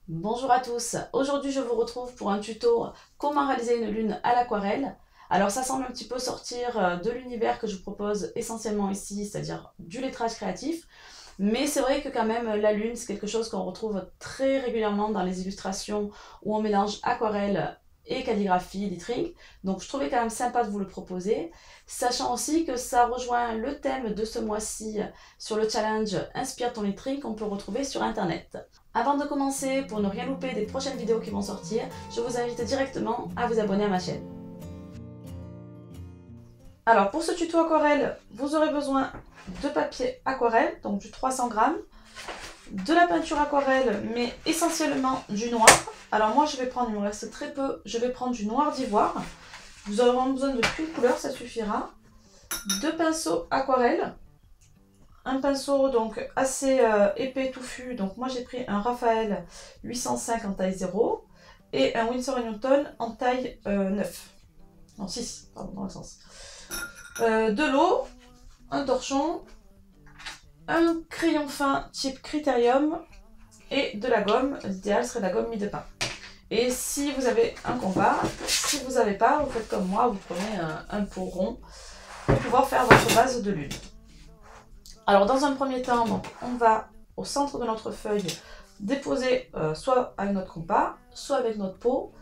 Bonjour à tous, aujourd'hui je vous retrouve pour un tuto comment réaliser une lune à l'aquarelle. Alors ça semble un petit peu sortir de l'univers que je vous propose essentiellement ici, c'est-à-dire du lettrage créatif, mais c'est vrai que quand même la lune c'est quelque chose qu'on retrouve très régulièrement dans les illustrations où on mélange aquarelle et calligraphie, lettering, donc je trouvais quand même sympa de vous le proposer, sachant aussi que ça rejoint le thème de ce mois-ci sur le challenge Inspire ton lettering qu'on peut retrouver sur internet. Avant de commencer, pour ne rien louper des prochaines vidéos qui vont sortir, je vous invite directement à vous abonner à ma chaîne. Alors pour ce tuto aquarelle, vous aurez besoin de papier aquarelle, donc du 300 grammes, de la peinture aquarelle, mais essentiellement du noir. Alors moi je vais prendre, il me reste très peu, je vais prendre du noir d'ivoire. Vous aurez vraiment besoin de qu'une couleur, ça suffira. Deux pinceaux aquarelle. Un pinceau donc assez épais, touffu, donc moi j'ai pris un Raphaël 805 en taille 0 et un Winsor & Newton en taille 9. Non 6, pardon, dans le sens. De l'eau, un torchon, un crayon fin type Critérium et de la gomme. L'idéal serait la gomme mie de pain. Et si vous avez un compas, si vous n'avez pas, vous faites comme moi, vous prenez un pot rond pour pouvoir faire votre base de lune. Alors dans un premier temps, donc, on va au centre de notre feuille déposer soit avec notre compas, soit avec notre pot,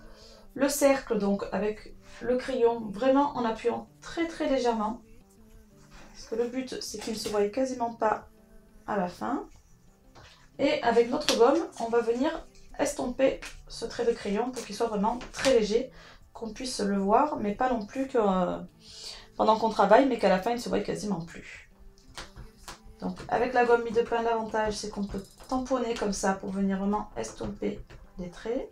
le cercle donc avec le crayon vraiment en appuyant très très légèrement, parce que le but c'est qu'il ne se voie quasiment pas à la fin. Et avec notre gomme, on va venir estomper ce trait de crayon pour qu'il soit vraiment très léger, qu'on puisse le voir, mais pas non plus que pendant qu'on travaille, mais qu'à la fin il ne se voie quasiment plus. Donc avec la gomme mie de pain, l'avantage c'est qu'on peut tamponner comme ça pour venir vraiment estomper les traits.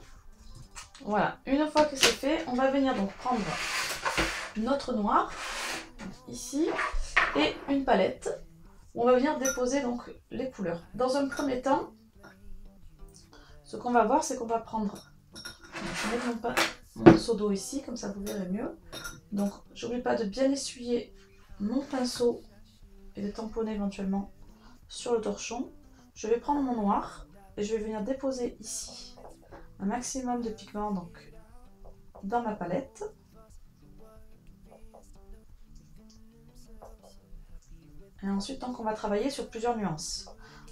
Voilà, une fois que c'est fait, on va venir donc prendre notre noir, ici, et une palette, où on va venir déposer donc les couleurs. Dans un premier temps, ce qu'on va voir, c'est qu'on va prendre, je vais mettre mon seau d'eau ici, comme ça vous verrez mieux. Donc j'oublie pas de bien essuyer mon pinceau et de tamponner éventuellement sur le torchon. Je vais prendre mon noir et je vais venir déposer ici un maximum de pigments donc dans ma palette. Et ensuite donc on va travailler sur plusieurs nuances.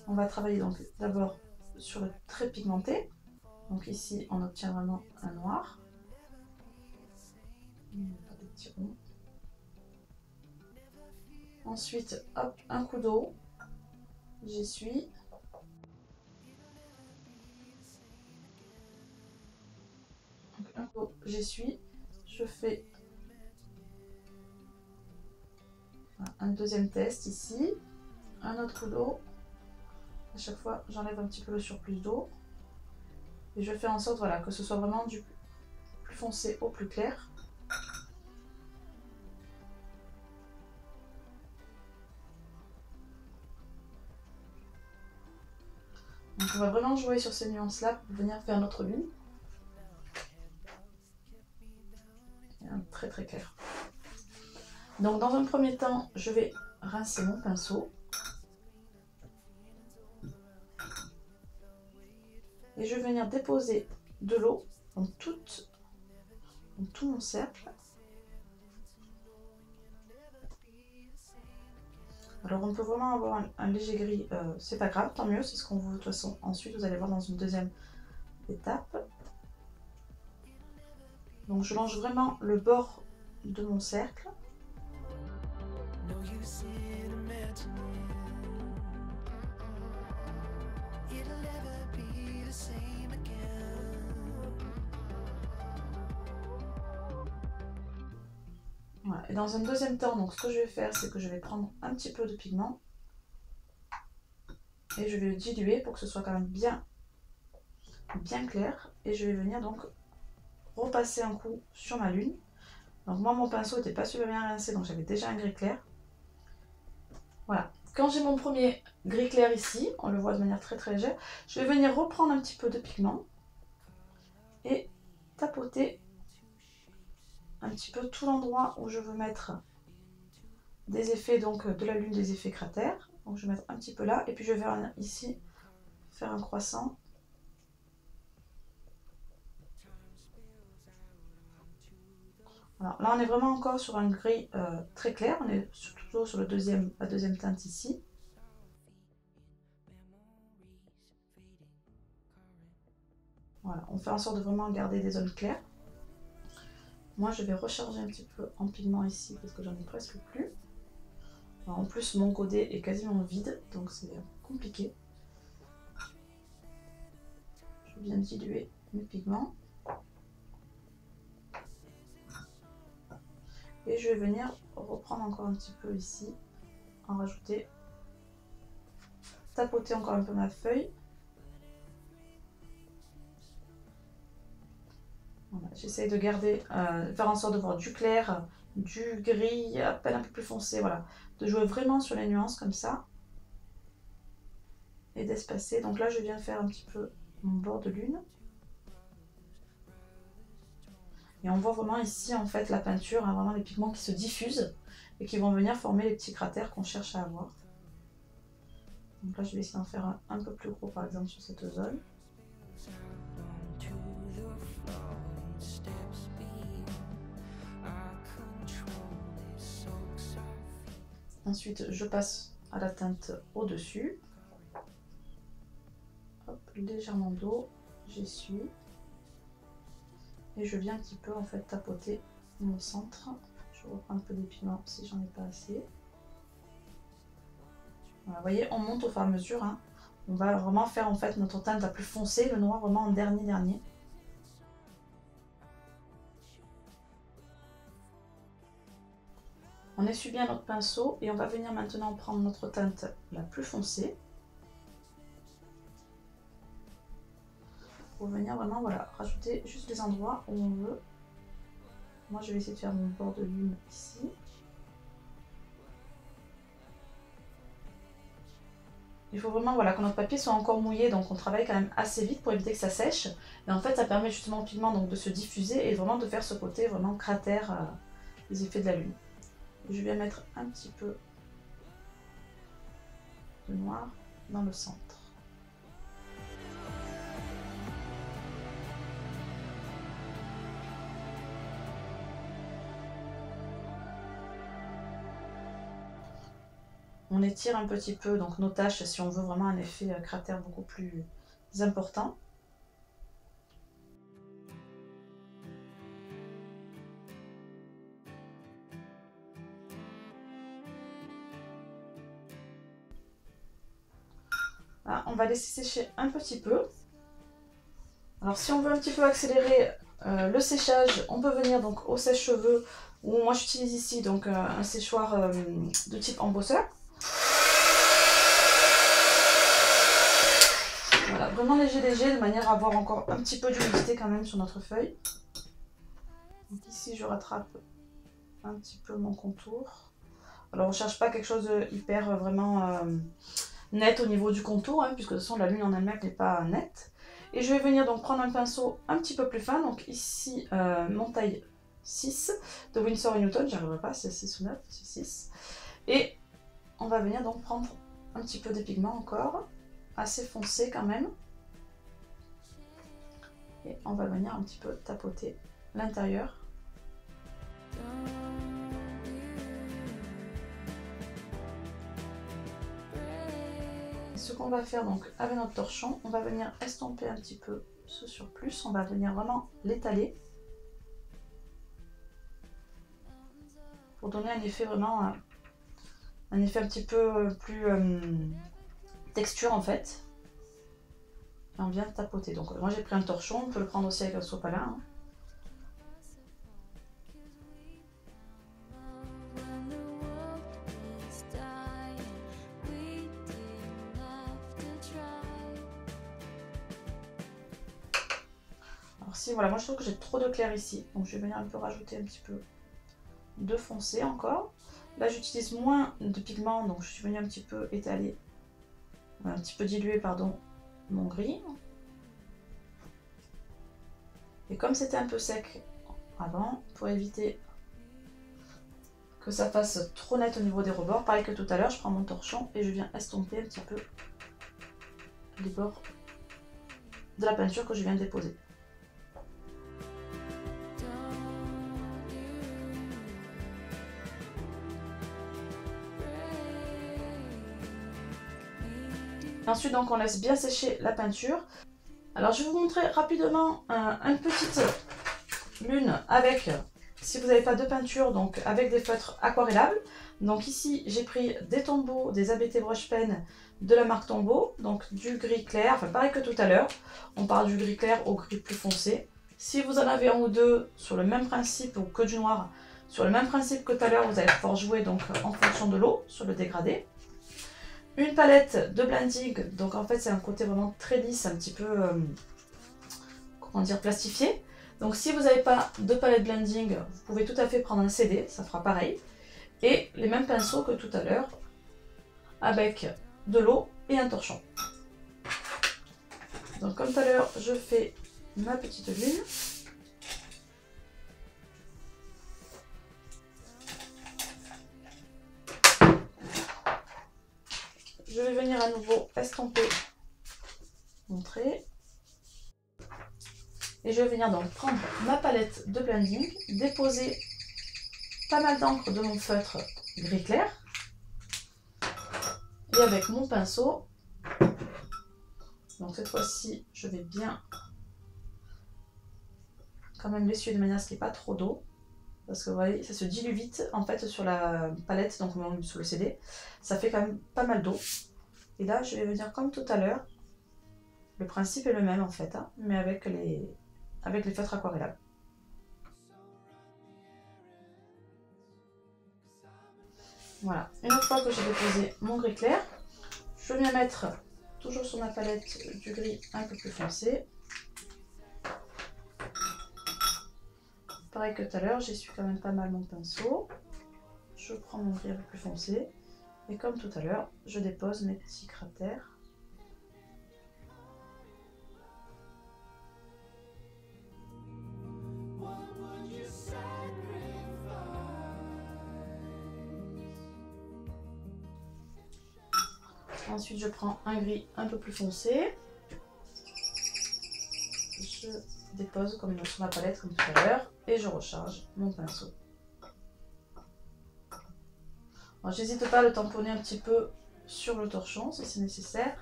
On va travailler donc d'abord sur le trait pigmenté. Donc ici on obtient vraiment un noir. Des petits ronds. Ensuite hop, un coup d'eau. J'essuie. Un coup, j'essuie. Je fais un deuxième test ici. Un autre coup d'eau. À chaque fois, j'enlève un petit peu le surplus d'eau. Et je fais en sorte voilà, que ce soit vraiment du plus foncé au plus clair. Donc on va vraiment jouer sur ces nuances-là pour venir faire notre lune. Et un très très clair. Donc dans un premier temps, je vais rincer mon pinceau. Et je vais venir déposer de l'eau dans tout mon cercle. Alors on peut vraiment avoir un léger gris, c'est pas grave, tant mieux, c'est ce qu'on veut de toute façon. Ensuite vous allez voir dans une deuxième étape. Donc je longe vraiment le bord de mon cercle. Voilà. Et dans un deuxième temps, donc ce que je vais faire, c'est que je vais prendre un petit peu de pigment et je vais le diluer pour que ce soit quand même bien clair. Et je vais venir donc repasser un coup sur ma lune. Donc moi mon pinceau n'était pas super bien rincé, donc j'avais déjà un gris clair. Voilà. Quand j'ai mon premier gris clair ici, on le voit de manière très très légère, je vais venir reprendre un petit peu de pigment et tapoter un petit peu tout l'endroit où je veux mettre des effets donc de la lune, des effets cratères. Donc je vais mettre un petit peu là et puis je vais venir ici faire un croissant Alors là, on est vraiment encore sur un gris très clair. On est toujours sur la deuxième teinte ici. Voilà, on fait en sorte de vraiment garder des zones claires. Moi, je vais recharger un petit peu en pigment ici parce que j'en ai presque plus. Alors, en plus, mon godet est quasiment vide, donc c'est compliqué. Je viens diluer mes pigments. Et je vais venir reprendre encore un petit peu ici, en rajouter, tapoter encore un peu ma feuille. Voilà, j'essaye de garder, faire en sorte de voir du clair, du gris, à peine un peu plus foncé, voilà. De jouer vraiment sur les nuances comme ça. Et d'espacer. Donc là, je viens faire un petit peu mon bord de lune. Et on voit vraiment ici, en fait, la peinture, hein, vraiment les pigments qui se diffusent et qui vont venir former les petits cratères qu'on cherche à avoir. Donc là, je vais essayer d'en faire un peu plus gros, par exemple, sur cette zone. Ensuite, je passe à la teinte au-dessus. Légèrement d'eau, j'essuie. Et je viens un petit peu en fait tapoter mon centre. Je reprends un peu des pigments si j'en ai pas assez. Voilà, vous voyez, on monte au fur et à mesure. Hein. On va vraiment faire en fait notre teinte la plus foncée, le noir vraiment en dernier. On essuie bien notre pinceau et on va venir maintenant prendre notre teinte la plus foncée. Pour venir vraiment voilà, rajouter juste les endroits où on veut. Moi je vais essayer de faire mon bord de lune ici. Il faut vraiment voilà, que notre papier soit encore mouillé, donc on travaille quand même assez vite pour éviter que ça sèche. Et en fait ça permet justement au pigment donc, de se diffuser et vraiment de faire ce côté vraiment cratère des effets de la lune. Je vais mettre un petit peu de noir dans le centre. On étire un petit peu donc nos taches si on veut vraiment un effet cratère beaucoup plus important. Là, on va laisser sécher un petit peu. Alors si on veut un petit peu accélérer le séchage, on peut venir donc au sèche-cheveux où moi j'utilise ici donc un séchoir de type embosseur. Voilà, vraiment léger de manière à avoir encore un petit peu d'humidité quand même sur notre feuille. Donc ici je rattrape un petit peu mon contour. Alors on ne cherche pas quelque chose de hyper vraiment net au niveau du contour, hein, puisque de toute façon la lune en elle-même n'est pas nette. Et je vais venir donc prendre un pinceau un petit peu plus fin, donc ici mon taille 6 de Winsor & Newton, j'arriverai pas, c'est 6 ou 9, c'est 6. Et on va venir donc prendre un petit peu des pigments encore, assez foncés quand même. Et on va venir un petit peu tapoter l'intérieur. Ce qu'on va faire donc avec notre torchon, on va venir estomper un petit peu ce surplus, on va venir vraiment l'étaler pour donner un effet vraiment, un effet un petit peu plus texture en fait. Et on vient tapoter. Donc moi j'ai pris un torchon, on peut le prendre aussi avec un sopalin. Hein. Si, voilà, moi je trouve que j'ai trop de clair ici, donc je vais venir un peu rajouter un petit peu de foncé encore. Là j'utilise moins de pigments, donc je suis venue un petit peu étaler, un petit peu diluer pardon, mon gris. Et comme c'était un peu sec avant, pour éviter que ça fasse trop net au niveau des rebords, pareil que tout à l'heure, je prends mon torchon et je viens estomper un petit peu les bords de la peinture que je viens de déposer. ensuite donc on laisse bien sécher la peinture. Alors je vais vous montrer rapidement une petite lune avec, si vous n'avez pas de peinture, donc avec des feutres aquarellables. Donc ici j'ai pris des Tombow, des ABT Brush Pen de la marque Tombow, donc du gris clair, enfin pareil que tout à l'heure, on part du gris clair au gris plus foncé. Si vous en avez un ou deux sur le même principe ou que du noir, sur le même principe que tout à l'heure, vous allez pouvoir jouer donc en fonction de l'eau sur le dégradé. Une palette de blending, donc en fait c'est un côté vraiment très lisse, un petit peu, comment dire, plastifié. Donc si vous n'avez pas de palette blending, vous pouvez tout à fait prendre un CD, ça fera pareil. Et les mêmes pinceaux que tout à l'heure, avec de l'eau et un torchon. Donc comme tout à l'heure, je fais ma petite lune. Je vais venir à nouveau estomper mon trait. Et je vais venir donc prendre ma palette de blending, déposer pas mal d'encre de mon feutre gris clair. Et avec mon pinceau, donc cette fois-ci, je vais bien quand même l'essuyer de manière à ce qu'il n'y ait pas trop d'eau. Parce que vous voyez, ça se dilue vite en fait sur la palette, donc sur le CD. Ça fait quand même pas mal d'eau. Et là, je vais venir comme tout à l'heure. Le principe est le même en fait, hein, mais avec les feutres aquarellables. Voilà, une fois que j'ai déposé mon gris clair, je viens mettre toujours sur ma palette du gris un peu plus foncé. Pareil que tout à l'heure, j'essuie quand même pas mal mon pinceau. Je prends mon gris un peu plus foncé. Et comme tout à l'heure, je dépose mes petits cratères. Ensuite, je prends un gris un peu plus foncé. Je dépose comme sur ma palette comme tout à l'heure et je recharge mon pinceau. J'hésite pas à le tamponner un petit peu sur le torchon si c'est nécessaire.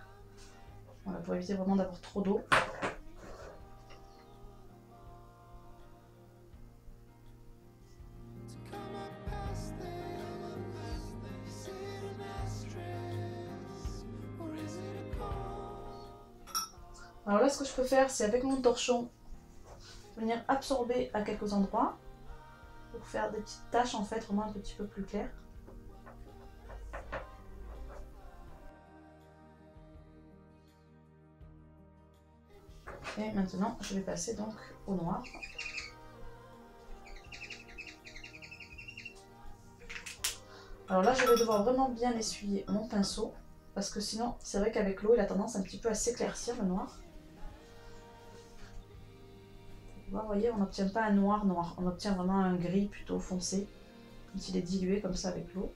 Voilà, pour éviter vraiment d'avoir trop d'eau. Alors là, ce que je peux faire, c'est avec mon torchon, venir absorber à quelques endroits pour faire des petites taches en fait vraiment un petit peu plus claires. Et maintenant, je vais passer donc au noir. Alors là, je vais devoir vraiment bien essuyer mon pinceau parce que sinon, c'est vrai qu'avec l'eau, il a tendance un petit peu à s'éclaircir le noir. Vous voyez, on n'obtient pas un noir noir, on obtient vraiment un gris plutôt foncé, quand il est dilué comme ça avec l'eau.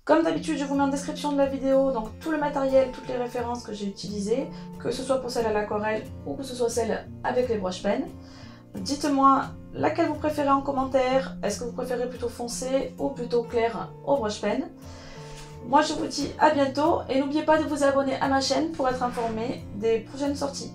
Comme d'habitude, je vous mets en description de la vidéo donc tout le matériel, toutes les références que j'ai utilisées, que ce soit pour celle à l'aquarelle ou que ce soit celle avec les brush pen. Dites-moi laquelle vous préférez en commentaire. Est-ce que vous préférez plutôt foncé ou plutôt clair au brush pen? Moi je vous dis à bientôt et n'oubliez pas de vous abonner à ma chaîne pour être informé des prochaines sorties.